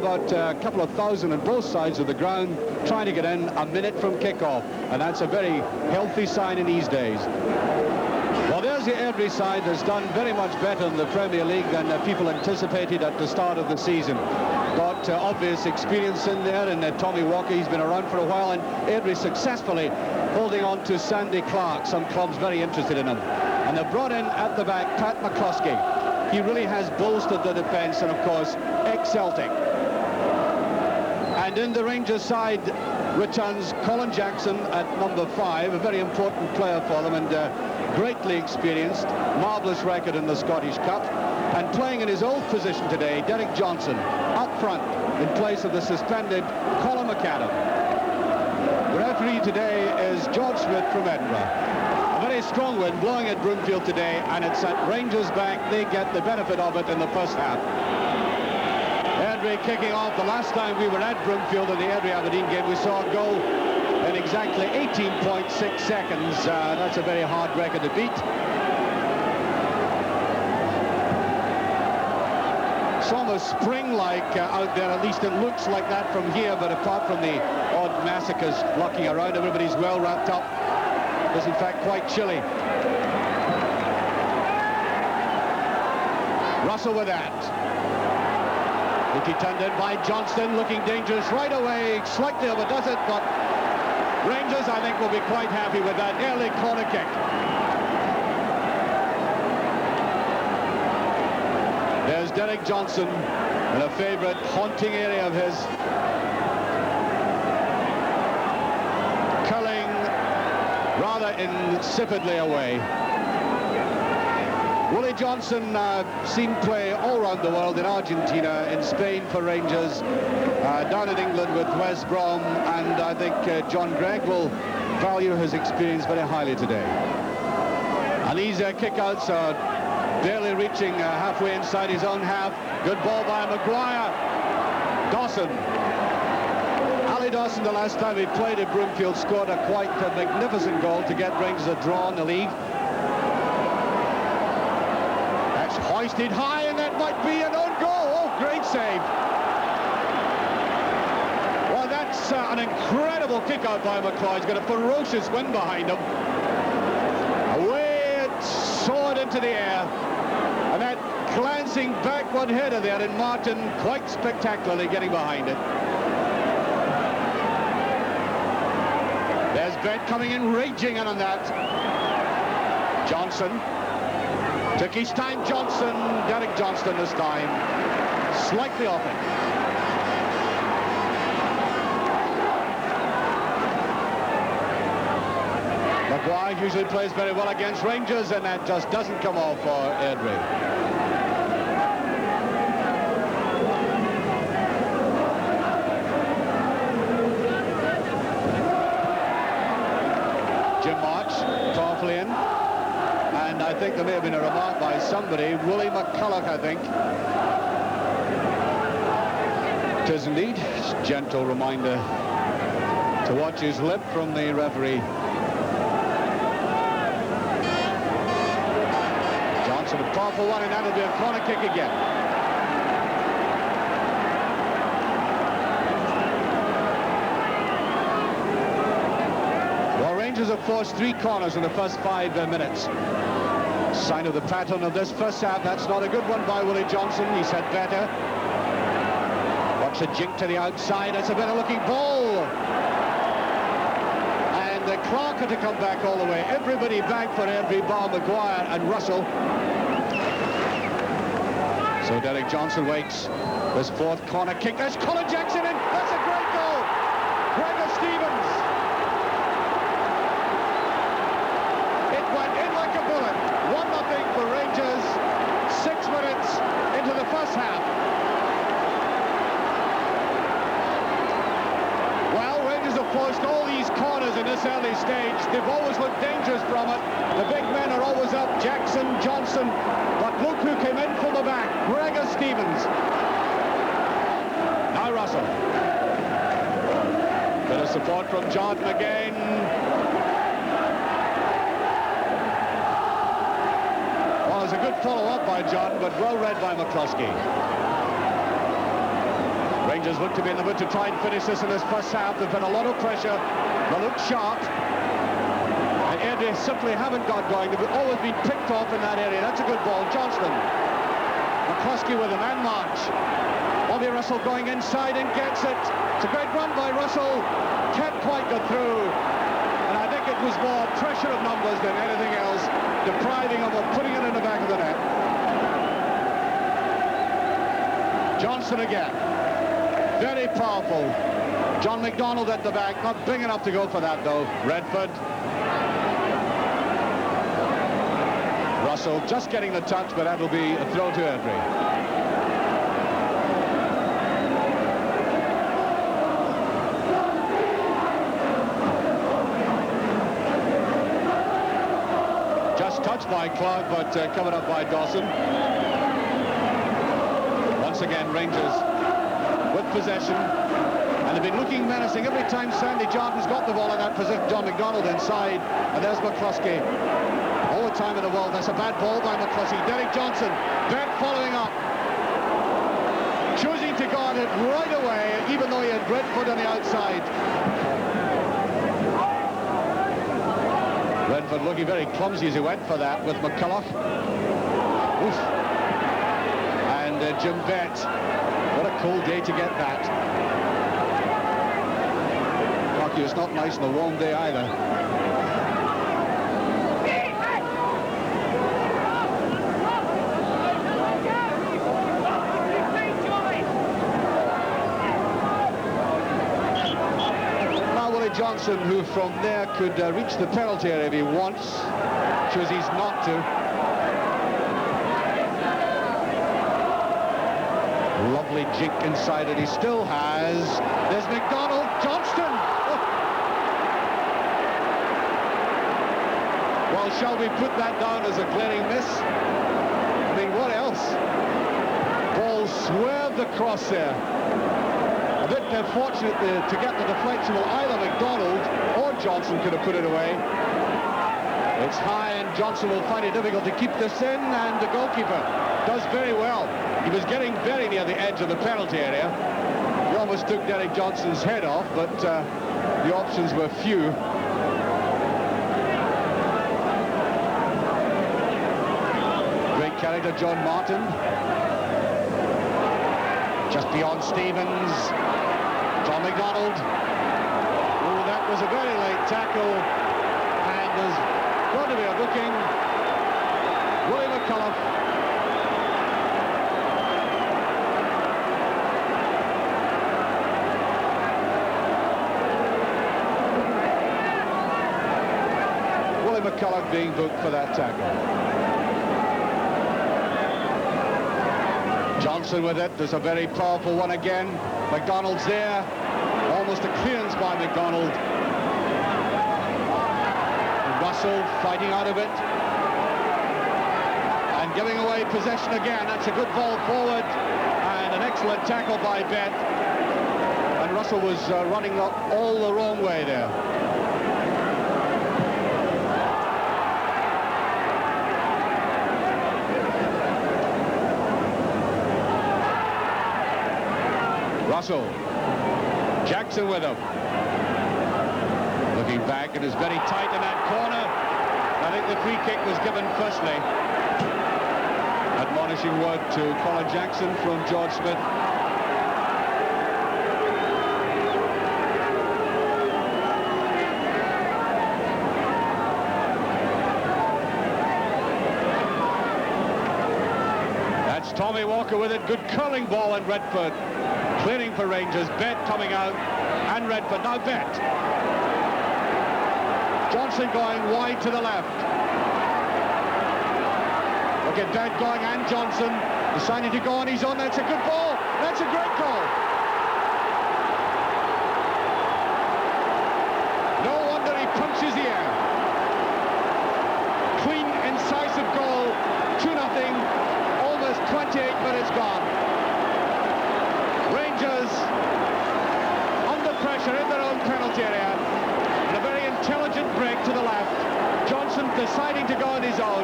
about a couple of thousand on both sides of the ground, trying to get in a minute from kickoff, and that's a very healthy sign in these days. Well, there's the Airdrie side that's done very much better in the Premier League than people anticipated at the start of the season. Got obvious experience in there, and Tommy Walker, he's been around for a while, and Airdrie successfully holding on to Sandy Clark. Some clubs very interested in him. And they've brought in at the back Pat McCluskey. He really has bolstered the defence, and of course, ex-Celtic. And in the Rangers side returns Colin Jackson at number 5, a very important player for them, and greatly experienced, marvellous record in the Scottish Cup. And playing in his old position today, Derek Johnson, up front, in place of the suspended Colin McAdam. The referee today is George Smith from Edinburgh. A very strong wind blowing at Broomfield today, and it's at Rangers' back. They get the benefit of it in the first half. Airdrie kicking off. The last time we were at Broomfield in the Airdrie-Aberdeen game, we saw a goal in exactly 18.6 seconds. That's a very hard record to beat. It's almost spring-like out there, at least it looks like that from here, but apart from the odd massacres flocking around, everybody's well wrapped up. It's in fact quite chilly. Russell with that. He turned in by Johnston, looking dangerous right away, slightly overdoes it, but Rangers, I think, will be quite happy with that early corner kick. There's Derek Johnson in a favourite haunting area of his. Curling rather insipidly away. Willie Johnson seen play all around the world, in Argentina, in Spain for Rangers, down in England with West Brom, and I think John Gregg will value his experience very highly today. And these kickouts are barely reaching halfway inside his own half. Good ball by Maguire. Dawson. Ali Dawson, the last time he played at Broomfield, scored a quite magnificent goal to get Rangers a draw in the league. That's hoisted high, and that might be an own goal. Oh, great save. Well, that's an incredible kick out by McCloy. He's got a ferocious wind behind him. Away it soared into the air. And that glancing backward header there, and Martin quite spectacularly getting behind it. There's Bent coming in, raging in on that. Johnson. Took his time, Johnson. Derek Johnston this time. Slightly off it. Maguire usually plays very well against Rangers, and that just doesn't come off for Airdrie. Jim March, powerfully in. And I think there may have been a remark by somebody, Willie McCulloch, I think. It is indeed. It's a gentle reminder to watch his lip from the referee. Johnson, a powerful one, and that'll be a corner kick again. Well, Rangers have forced 3 corners in the first 5 minutes. Sign of the pattern of this first half. That's not a good one by Willie Johnson. He's had better. Watch the jink to the outside. That's a better looking ball. And Clark had to come back all the way. Everybody back for Airdrie, bar Maguire and Russell. So Derek Johnson waits. This 4th corner kick. There's Colin Jackson in. That's a great goal. Gregor Stevens. It went in like a bullet. 1-0 for Rangers. 6 minutes into the first half. Well, Rangers have forced all these corners in this early stage. They've always looked dangerous from it. The big men are always up. Jackson, Johnson. But look who came in from the back. Gregor Stevens. Now Russell. Bit of support from Jordan again. Well, there's a good follow-up by Jordan, but well read by McCluskey. Rangers look to be in the mood to try and finish this in this first half. They've had a lot of pressure. They look sharp. And Airdrie simply haven't got going. They've always been picked off in that area. That's a good ball. Johnston. McCluskey with a man march. Bobby Russell going inside and gets it. It's a great run by Russell. Can't quite get through. And I think it was more pressure of numbers than anything else, depriving him of putting it in the back of the net. Johnston again. Very powerful. John McDonald at the back. Not big enough to go for that, though. Redford. Russell just getting the touch, but that'll be a throw to Airdrie. Touched by Clark, but covered up by Dawson. Once again, Rangers with possession, and they've been looking menacing every time Sandy Jordan's got the ball in that position. John McDonald inside, and there's McCluskey. All the time in the world. That's a bad ball by McCluskey. Derek Johnson, Bent following up, choosing to guard it right away, even though he had Redford on the outside. Redford looking very clumsy as he went for that with McCulloch. Oof. And Jim Bett. What a cool day to get that. Lucky it's not nice on a warm day either. Johnson, who from there could reach the penalty area if he wants, chooses not to. Lovely jink inside it. He still has. There's McDonald. Johnston. Oh. Well, shall we put that down as a glaring miss? I mean, what else? Ball swerved across there. A bit fortunate to get the deflection. Well, either McDonald or Johnson could have put it away. It's high, and Johnson will find it difficult to keep this in, and the goalkeeper does very well. He was getting very near the edge of the penalty area. He almost took Derek Johnson's head off, but the options were few. Great character, John Martin. Just beyond Stevens. John McDonald. Oh, that was a very late tackle, and there's going to be a booking. Willie McCulloch. Willie McCulloch being booked for that tackle. Johnson with it. There's a very powerful one again. McDonald's there. Almost a clearance by McDonald. And Russell fighting out of it. And giving away possession again. That's a good ball forward. And an excellent tackle by Bett. And Russell was running all the wrong way there. Russell. Jackson with him. Looking back, it is very tight in that corner. I think the free kick was given firstly. Admonishing word to Colin Jackson from George Smith. That's Tommy Walker with it. Good curling ball, and Redford clearing for Rangers. Bett coming out, and Redford. Now Bett. Johnson going wide to the left. Look at Bett going, and Johnson deciding to go on his own. That's a good ball. That's a great goal. No wonder he punches the air. Clean, incisive goal. 2-0. Almost 28 minutes gone. Rangers under pressure in their own penalty area, and a very intelligent break to the left. Johnson deciding to go on his own.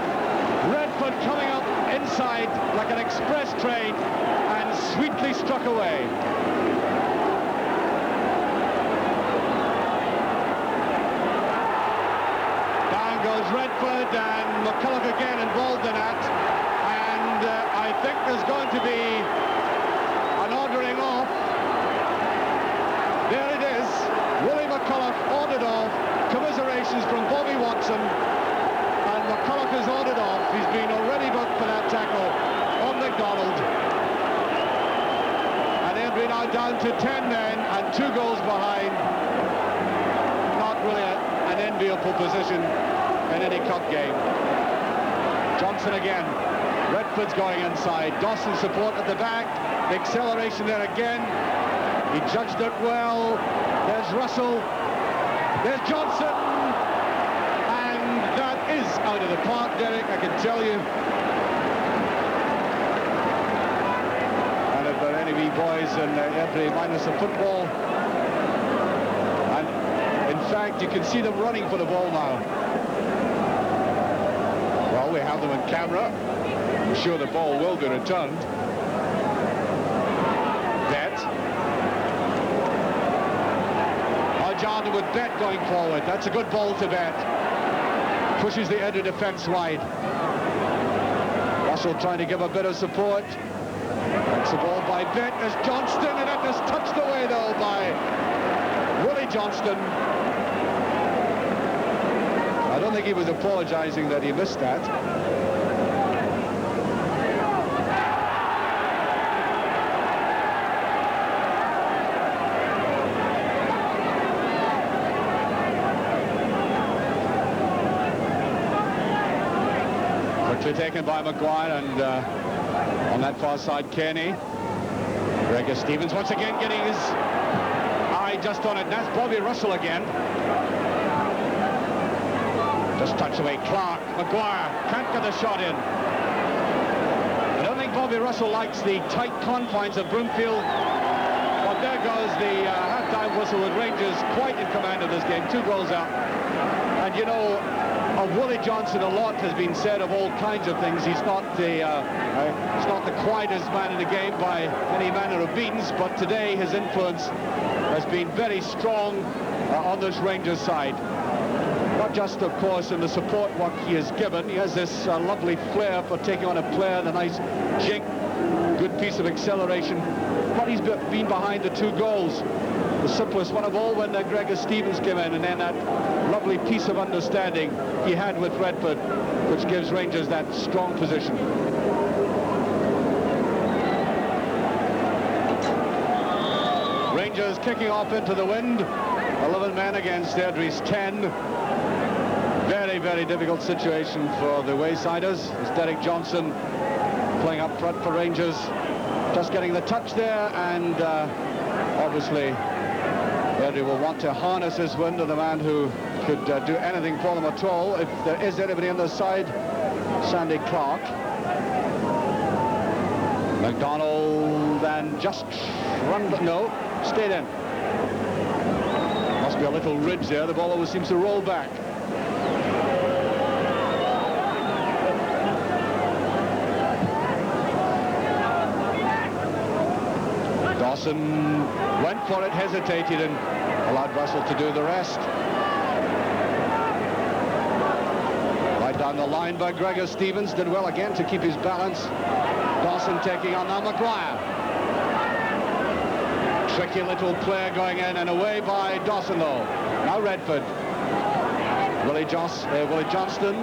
Redford coming up inside like an express train and sweetly struck away. Johnson, and McCulloch has ordered off. He's been already booked for that tackle on McDonald. And Airdrie now down to 10 men and 2 goals behind. Not really an enviable position in any cup game. Johnson again. Redford's going inside. Dawson support at the back. The acceleration there again. He judged it well. There's Russell. There's Johnson. And that is out of the park, Derek, I can tell you. And if there are any wee boys in Airdrie minus the football. And in fact, you can see them running for the ball now. Well, we have them on camera. I'm sure the ball will be returned. Bet. Jordan with Bet going forward. That's a good ball to Bet. Pushes the Airdrie defence wide. Russell trying to give a bit of support. That's the ball by Bet. There's Johnston, and it is touched away though by Willie Johnston. I don't think he was apologising that he missed that. Taken by Maguire, and on that far side Kenny. Gregor Stevens once again getting his eye just on it. That's Bobby Russell again. Just touch away Clark. Maguire can't get the shot in. I don't think Bobby Russell likes the tight confines of Broomfield. But there goes the half-time whistle with Rangers quite in command of this game. 2 goals up. And you know, of Willie Johnson, a lot has been said of all kinds of things. He's not the quietest man in the game by any manner of means, but today his influence has been very strong on this Rangers side. Not just, of course, in the support work he has given. He has this lovely flair for taking on a player, the nice jink, good piece of acceleration. But he's been behind the 2 goals. The simplest one of all when Gregor Stevens came in, and then that lovely piece of understanding he had with Redford, which gives Rangers that strong position. Rangers kicking off into the wind. 11 men against Airdrie's 10. Very, very difficult situation for the Waysiders. It's Derek Johnson playing up front for Rangers. Just getting the touch there, and obviously Airdrie will want to harness his wind to the man who could do anything for them at all. If there is anybody on the side, Sandy Clark. McDonald, and just run, no, stayed in. Must be a little ridge there. The ball always seems to roll back. Dawson went for it, hesitated, and allowed Russell to do the rest. Right down the line by Gregor Stevens. Did well again to keep his balance. Dawson taking on now Maguire. Tricky little player going in and away by Dawson though. Now Redford. Willie Johnston.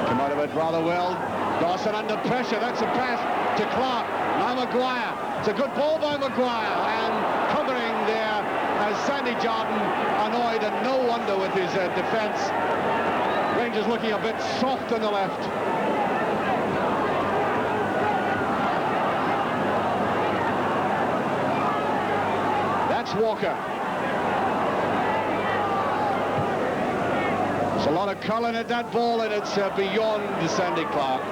Came out of it rather well. Dawson under pressure. That's a pass to Clark. Now Maguire. It's a good ball by Maguire, and covering there as Sandy Jordan, annoyed, and no wonder with his defence. Rangers looking a bit soft on the left. That's Walker. There's a lot of colour at that ball, and it's beyond Sandy Clark.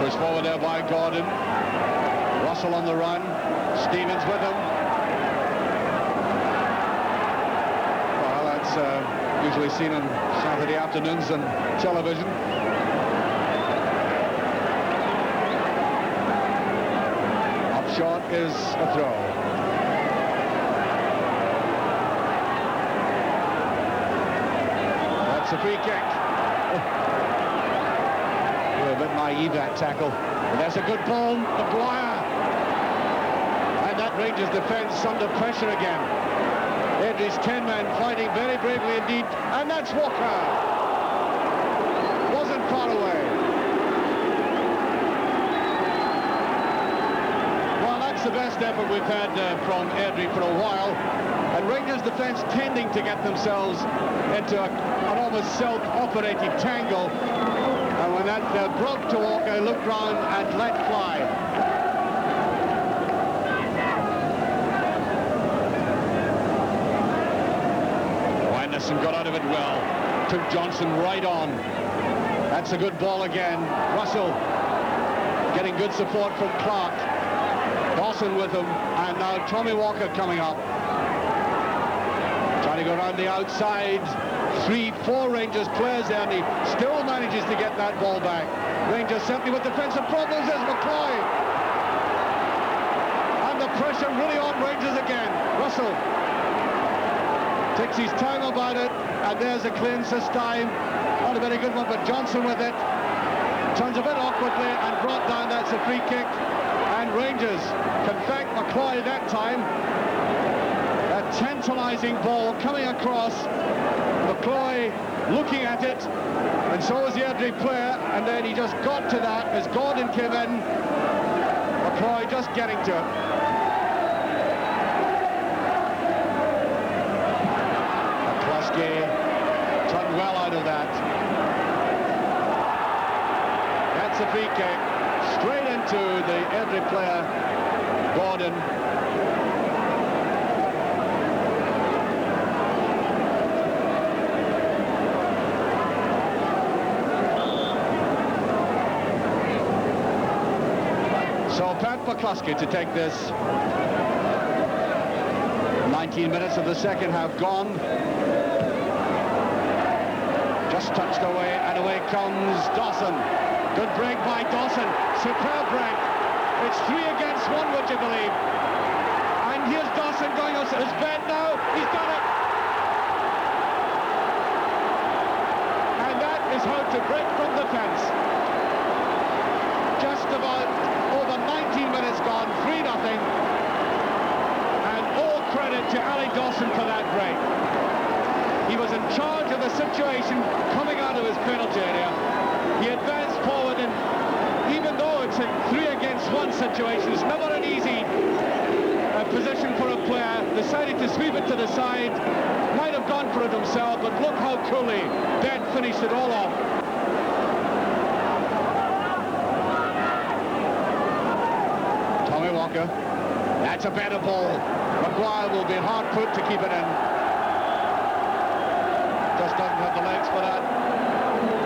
Forward there by Gordon. Russell on the run. Stevens with him. Well, that's usually seen on Saturday afternoons on television. Up short is a throw. That's a free kick. A bit naive, that tackle. And there's a good ball, Maguire. And that Rangers defence under pressure again. Airdrie's 10 men fighting very bravely indeed. And that's Walker. Wasn't far away. Well, that's the best effort we've had from Airdrie for a while. And Rangers defence tending to get themselves into an almost self-operated tangle. And when that broke to Walker, looked round and let fly. Anderson got out of it well. Took Johnson right on. That's a good ball again. Russell getting good support from Clark. Dawson with him. And now Tommy Walker coming up. Trying to go around the outside. 3-4 Rangers players there, and he still manages to get that ball back. Rangers simply with defensive problems. There's McCloy. And the pressure really on Rangers again. Russell takes his time about it, and there's a clearance this time. Not a very good one, but Johnson with it. Turns a bit awkwardly and brought down. That's a free kick. And Rangers can thank McCloy that time. That tantalising ball coming across. McCloy looking at it, and so was the Airdrie player, and then he just got to that as Gordon came in. McCloy just getting to it. McCluskey turned well out of that. That's a free kick straight into the Airdrie player, Gordon. So Pat McCluskey to take this. 19 minutes of the second half gone. Just touched away, and away comes Dawson. Good break by Dawson. Superb break. It's 3 against 1, would you believe? And here's Dawson going on his bed now. He's done it. And that is how to break from the fence. Just about over 19 minutes gone, 3-0. And all credit to Ali Dawson for that break. He was in charge of the situation coming out of his penalty area. He advanced forward, and even though it's a 3 against 1 situation, it's never an easy position for a player. Decided to sweep it to the side. Might have gone for it himself, but look how coolly Ben finished it all off. Walker. That's a better ball. Maguire will be hard put to keep it in. Just doesn't have the legs for that.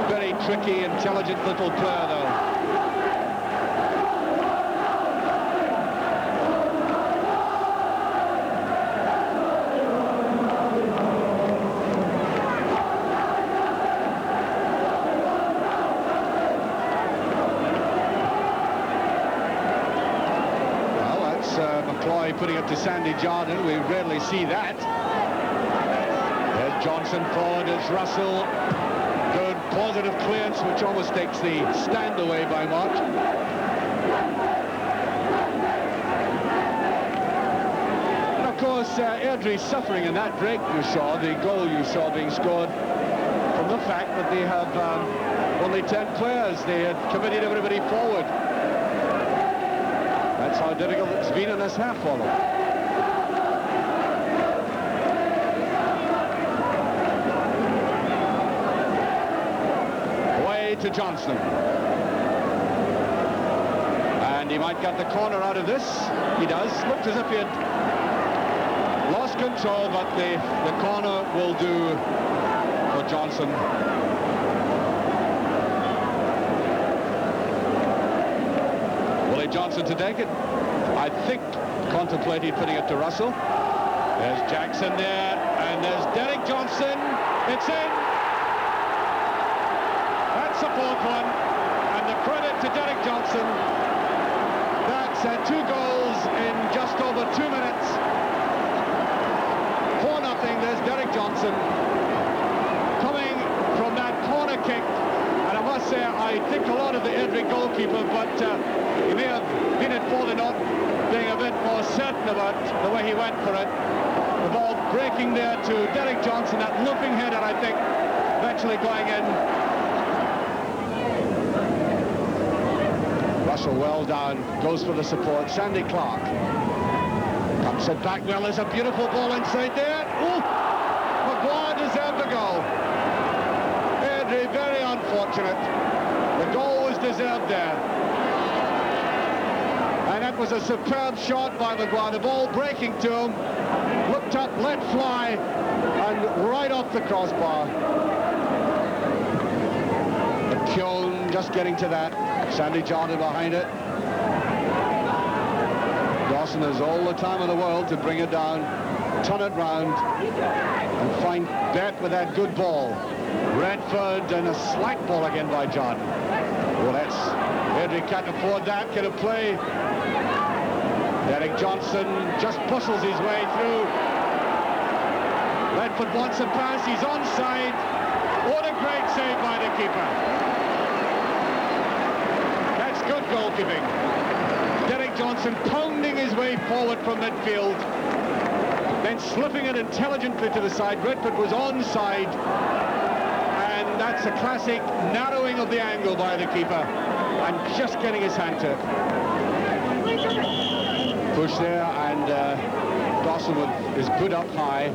Very tricky, intelligent little player, though. Putting it to Sandy Jardine. We rarely see that. There's Johnson forward, it's Russell. Good positive clearance, which almost takes the stand away by March. And of course, Airdrie suffering in that break you saw, the goal you saw being scored, from the fact that they have only 10 players. They had committed everybody forward. That's how difficult it's been in this half for them. Away to Johnson. And he might get the corner out of this. He does. Looked as if he had lost control, but the corner will do for Johnson. Johnson to take it. I think contemplated putting it to Russell. There's Jackson there, and there's Derek Johnson. It's in. That's a fourth one, and the credit to Derek Johnson. That's 2 goals in just over 2 minutes. 4-0. There's Derek Johnson coming from that corner kick, and I must say I think a lot out of the Airdrie goalkeeper, but he may have been at fault in not being a bit more certain about the way he went for it. The ball breaking there to Derek Johnson, that looping header, I think, eventually going in. Russell well down, goes for the support. Sandy Clark comes it back well. There's a beautiful ball inside there. Ooh! Maguire deserved the goal. Airdrie very unfortunate. The goal was deserved there. And that was a superb shot by Maguire. The ball breaking to him. Looked up, let fly, and right off the crossbar. McKeown just getting to that. Sandy Johnson behind it. Dawson has all the time in the world to bring it down, turn it round, and find Bet with that good ball. Redford and a slack ball again by John. Well, that's Airdrie can't afford that kind of play. Derek Johnson just pushes his way through. Redford wants a pass, he's onside. What a great save by the keeper. That's good goalkeeping. Derek Johnson pounding his way forward from midfield, then slipping it intelligently to the side. Redford was onside, and that's a classic narrowing of the angle by the keeper, and just getting his hand to it. Push there, and Dawson with his boot up high.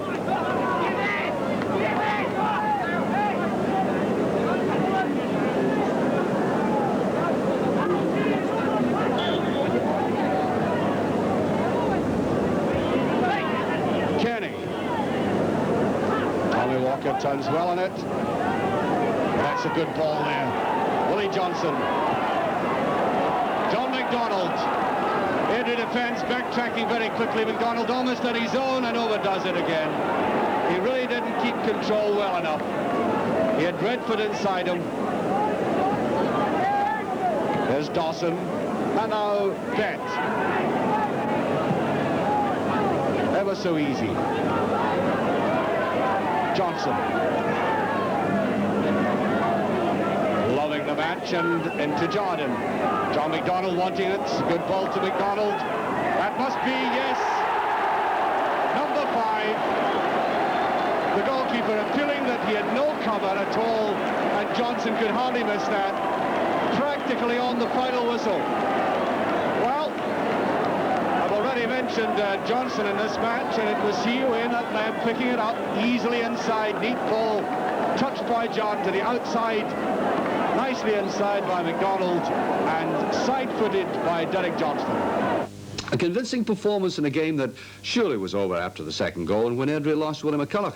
Turns well on it. That's a good ball there. Willie Johnson. John McDonald. Airdrie defence backtracking very quickly. McDonald almost at his own and overdoes it again. He really didn't keep control well enough. He had Redford inside him. There's Dawson. And now Bet. Ever so easy. Johnson. Loving the match and into Jordan. John McDonald wanting it. Good ball to McDonald. That must be, yes, number 5. The goalkeeper appealing that he had no cover at all, and Johnson could hardly miss that. Practically on the final whistle. Well, I've already mentioned Johnson in this match, and it was he who ended up picking it up easily inside. Neat ball, touched by John to the outside, nicely inside by McDonald, and side-footed by Derek Johnson. A convincing performance in a game that surely was over after the second goal, and when Airdrie lost Willie McCulloch.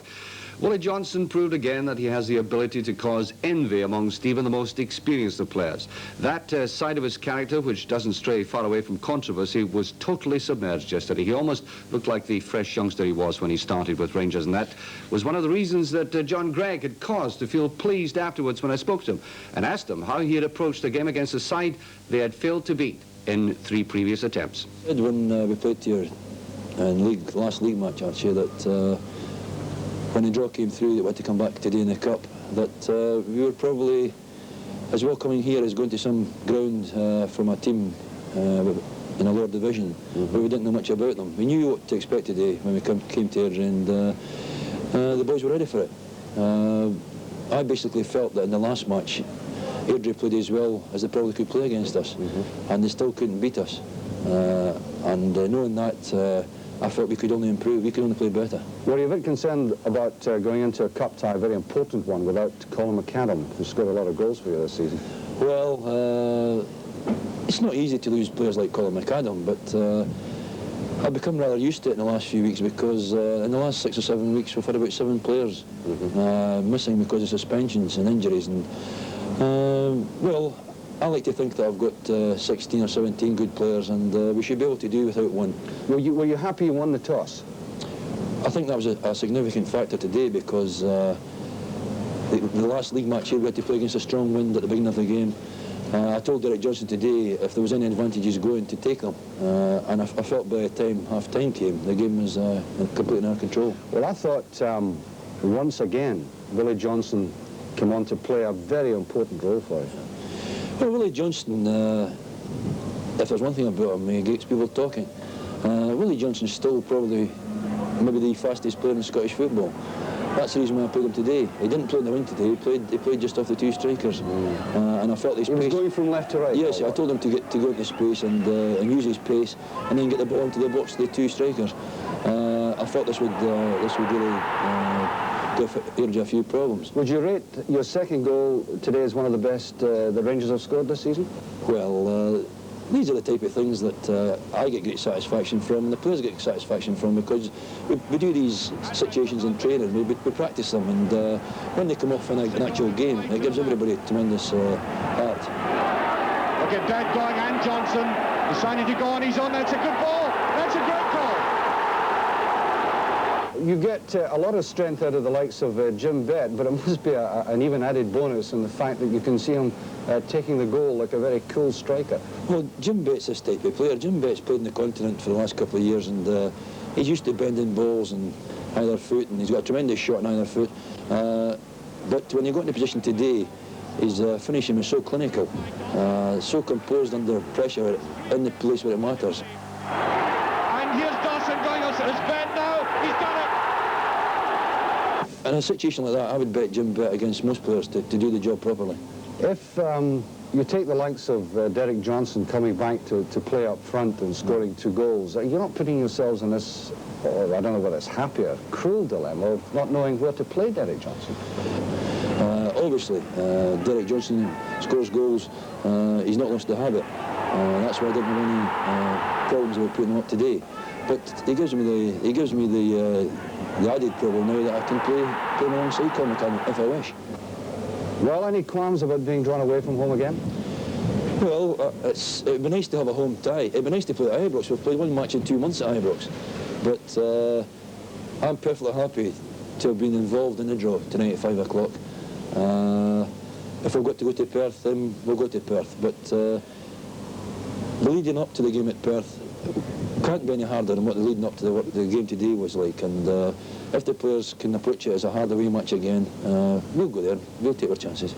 Willie Johnson proved again that he has the ability to cause envy amongst even the most experienced of players. That side of his character, which doesn't stray far away from controversy, was totally submerged yesterday. He almost looked like the fresh youngster he was when he started with Rangers, and that was one of the reasons that John Gregg had cause to feel pleased afterwards when I spoke to him and asked him how he had approached the game against a side they had failed to beat in 3 previous attempts. When we played here in last league match, actually, that when the draw came through that we had to come back today in the Cup, that we were probably as well coming here as going to some ground from a team in a lower division, but we didn't know much about them. We knew what to expect today when we came to Airdrie, and the boys were ready for it. I basically felt that in the last match, Airdrie played as well as they probably could play against us, and they still couldn't beat us. And knowing that, I felt we could only improve, we could only play better. Were you a bit concerned about going into a cup tie, a very important one, without Colin McAdam, who scored a lot of goals for you this season? Well, it's not easy to lose players like Colin McAdam, but I've become rather used to it in the last few weeks, because in the last 6 or 7 weeks we've had about 7 players missing because of suspensions and injuries. And well, I like to think that I've got 16 or 17 good players, and we should be able to do without one. Were you happy you won the toss? I think that was a significant factor today, because the last league match here we had to play against a strong wind at the beginning of the game. I told Derek Johnson today if there was any advantages going to take them, and I felt by the time half-time came, the game was completely in our control. Well, I thought once again Willie Johnson came on to play a very important role for you. Well, Willie Johnston, if there's one thing about him, he gets people talking. Willie Johnston's still probably maybe the fastest player in Scottish football. That's the reason why I played him today. He didn't play in the wing today, he played just off the two strikers. And I felt his pace. He was going from left to right? Yes, I told him to go into space and use his pace and then get the ball into the box to the two strikers. I thought this would really give Airdrie a few problems. Would you rate your second goal today as one of the best the Rangers have scored this season? Well, these are the type of things that I get great satisfaction from and the players get satisfaction from, because we do these situations in training, we practice them, and when they come off in an actual game, it gives everybody a tremendous heart. Look at Dead going, and Johnson deciding to go on his own. That's a good ball. That's a great call. You get a lot of strength out of the likes of Jim Bett, but it must be an even added bonus in the fact that you can see him taking the goal like a very cool striker. Well, Jim Bett's this type of player. Jim Bett's played in the continent for the last couple of years, and he's used to bending balls on either foot, and he's got a tremendous shot on either foot. But when you got in the position today, his finishing was so clinical, so composed under pressure in the place where it matters. And here's Dawson going on. It's Bett now. He's done it. In a situation like that, I would bet Jim Bett against most players to do the job properly. If you take the likes of Derek Johnson coming back to play up front and scoring 2 goals, you're not putting yourselves in this, I don't know whether it's happy or cruel dilemma of not knowing where to play Derek Johnson. Obviously, Derek Johnson scores goals. He's not lost the habit. That's why I didn't have any problems with putting him up today. But he gives me the added problem now that I can play him alongside Colin McCann if I wish. Well, any qualms about being drawn away from home again? Well, it'd be nice to have a home tie. It'd be nice to play at Ibrox. We've played one match in 2 months at Ibrox. But I'm perfectly happy to have been involved in the draw tonight at 5 o'clock. If we've got to go to Perth, then we'll go to Perth. But the leading up to the game at Perth can't be any harder than what the leading up to the game today was like. And if the players can approach it as a hard away match again, we'll go there. We'll take our chances.